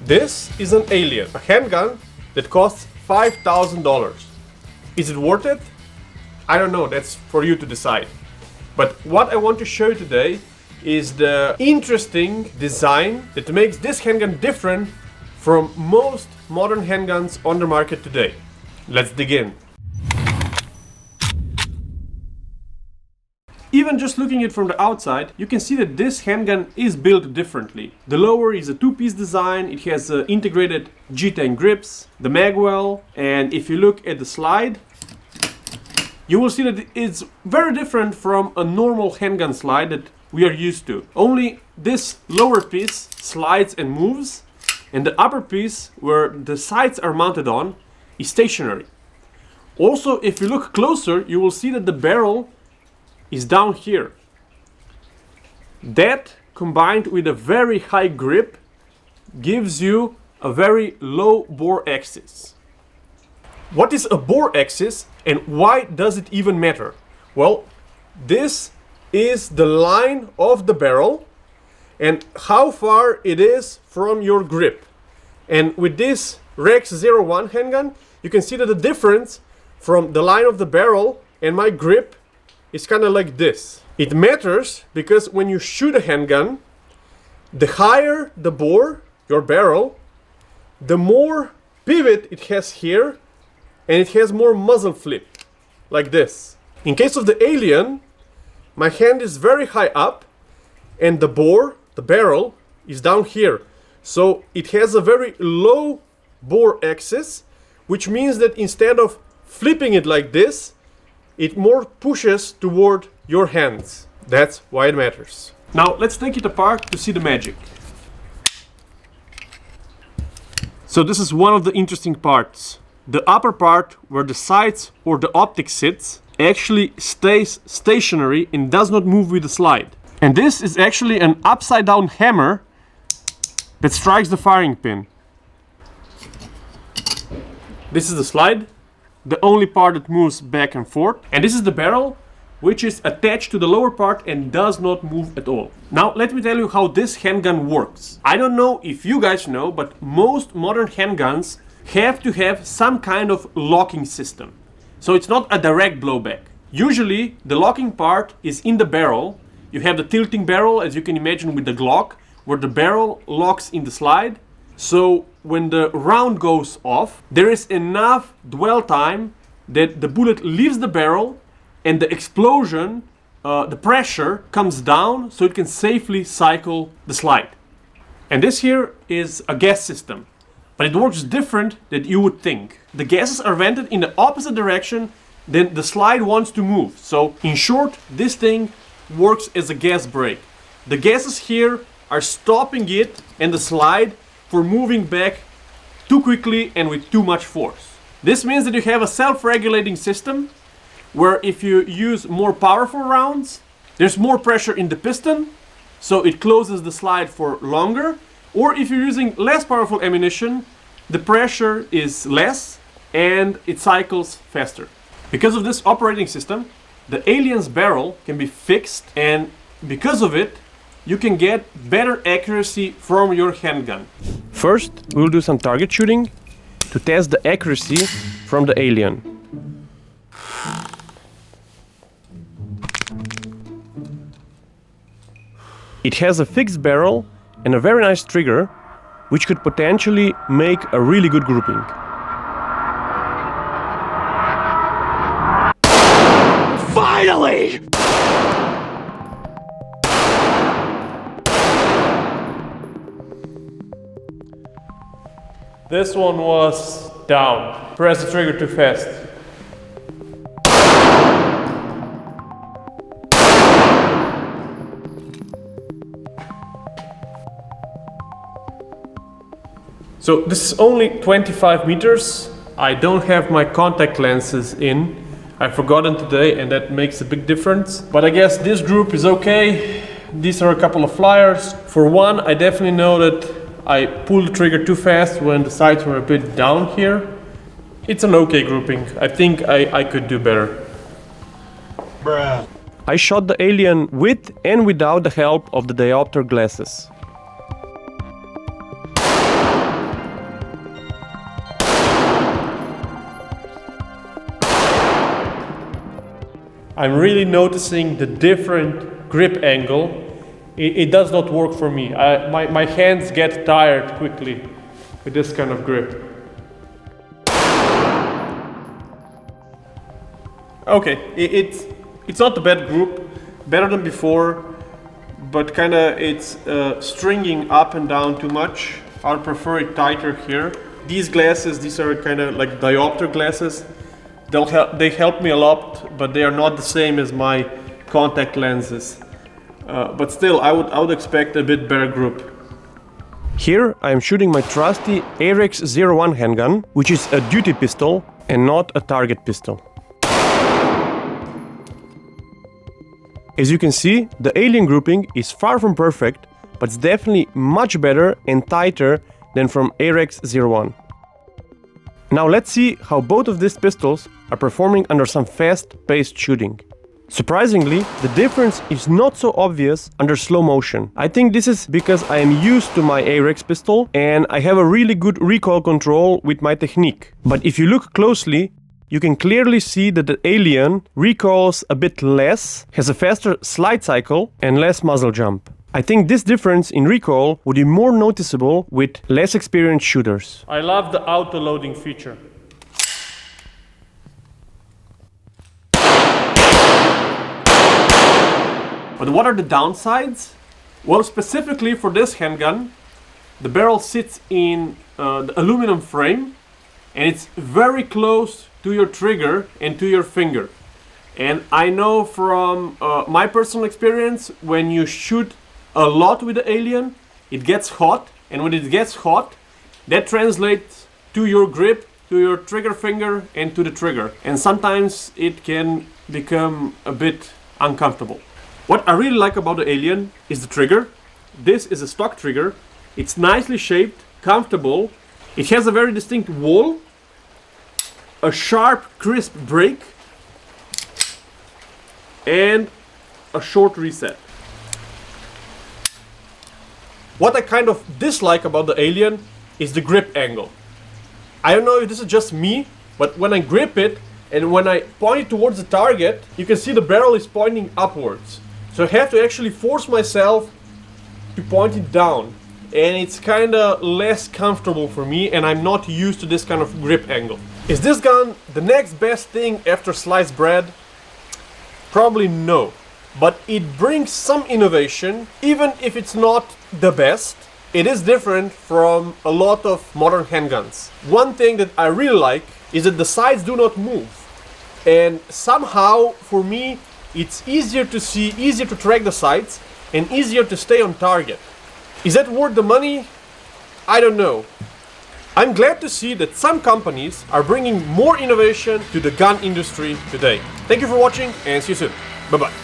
This is an Alien, a handgun that costs $5,000. Is it worth it? I don't know, that's for you to decide. But what I want to show you today is the interesting design that makes this handgun different from most modern handguns on the market today. Let's dig in. Even just looking at it from the outside, you can see that this handgun is built differently. The lower is a two-piece design, it has integrated G10 grips, the mag well, and if you look at the slide, you will see that it's very different from a normal handgun slide that we are used to. Only this lower piece slides and moves, and the upper piece, where the sights are mounted on, is stationary. Also, if you look closer, you will see that the barrel is down here. That, combined with a very high grip, gives you a very low bore axis. What is a bore axis and why does it even matter? Well, this is the line of the barrel and how far it is from your grip. And with this Rex 01 handgun, you can see that the difference from the line of the barrel and my grip is kind of like this. It matters because when you shoot a handgun, the higher the bore, your barrel, the more pivot it has here, and it has more muzzle flip, like this. In case of the Alien, my hand is very high up, and the bore, the barrel, is down here. So it has a very low bore axis, which means that instead of flipping it like this, it more pushes toward your hands. That's why it matters. Now let's take it apart to see the magic. So this is one of the interesting parts. The upper part, where the sights or the optic sits, actually stays stationary and does not move with the slide. And this is actually an upside down hammer that strikes the firing pin. This is the slide, the only part that moves back and forth. And this is the barrel, which is attached to the lower part and does not move at all. Now let me tell you how this handgun works. I don't know if you guys know, but most modern handguns have to have some kind of locking system. So it's not a direct blowback. Usually the locking part is in the barrel. You have the tilting barrel, as you can imagine with the Glock, where the barrel locks in the slide. So when the round goes off, there is enough dwell time that the bullet leaves the barrel and the explosion, the pressure comes down so it can safely cycle the slide. And this here is a gas system, but it works different than you would think. The gases are vented in the opposite direction than the slide wants to move. So in short, this thing works as a gas brake. The gases here are stopping it and the slide for moving back too quickly and with too much force. This means that you have a self-regulating system where if you use more powerful rounds, there's more pressure in the piston, so it closes the slide for longer. Or if you're using less powerful ammunition, the pressure is less and it cycles faster. Because of this operating system, the Alien's barrel can be fixed, and because of it, you can get better accuracy from your handgun. First, we'll do some target shooting to test the accuracy from the Alien. It has a fixed barrel and a very nice trigger, which could potentially make a really good grouping. Finally! This one was down. Press the trigger too fast. So this is only 25 meters. I don't have my contact lenses in. I've forgotten today and that makes a big difference. But I guess this group is okay. These are a couple of flyers. For one, I definitely know that I pulled the trigger too fast when the sights were a bit down here. It's an okay grouping. I think I could do better. Bruh. I shot the Alien with and without the help of the diopter glasses. I'm really noticing the different grip angle. It does not work for me. My hands get tired quickly with this kind of grip. Okay, it's not a bad group, better than before, but kinda it's stringing up and down too much. I'll prefer it tighter here. These glasses, these are kinda like diopter glasses. They help me a lot, but they are not the same as my contact lenses. But still, I would expect a bit better grip. Here I am shooting my trusty AREX-01 handgun, which is a duty pistol and not a target pistol. As you can see, the Alien grouping is far from perfect, but it's definitely much better and tighter than from AREX-01. Now let's see how both of these pistols are performing under some fast-paced shooting. Surprisingly, the difference is not so obvious under slow motion. I think this is because I am used to my AREX pistol and I have a really good recoil control with my technique. But if you look closely, you can clearly see that the Alien recoils a bit less, has a faster slide cycle and less muzzle jump. I think this difference in recoil would be more noticeable with less experienced shooters. I love the auto-loading feature. But what are the downsides? Well, specifically for this handgun, the barrel sits in the aluminum frame and it's very close to your trigger and to your finger. And I know from my personal experience, when you shoot a lot with the Alien, it gets hot, and when it gets hot, that translates to your grip, to your trigger finger and to the trigger. And sometimes it can become a bit uncomfortable. What I really like about the Alien is the trigger. This is a stock trigger. It's nicely shaped, comfortable. It has a very distinct wall, a sharp, crisp break, and a short reset. What I kind of dislike about the Alien is the grip angle. I don't know if this is just me, but when I grip it and when I point it towards the target, you can see the barrel is pointing upwards. So I have to actually force myself to point it down. And it's kinda less comfortable for me, and I'm not used to this kind of grip angle. Is this gun the next best thing after sliced bread? Probably no. But it brings some innovation, even if it's not the best. It is different from a lot of modern handguns. One thing that I really like is that the sides do not move. And somehow, for me, it's easier to see, easier to track the sights, and easier to stay on target. Is that worth the money? I don't know. I'm glad to see that some companies are bringing more innovation to the gun industry today. Thank you for watching and see you soon. Bye bye.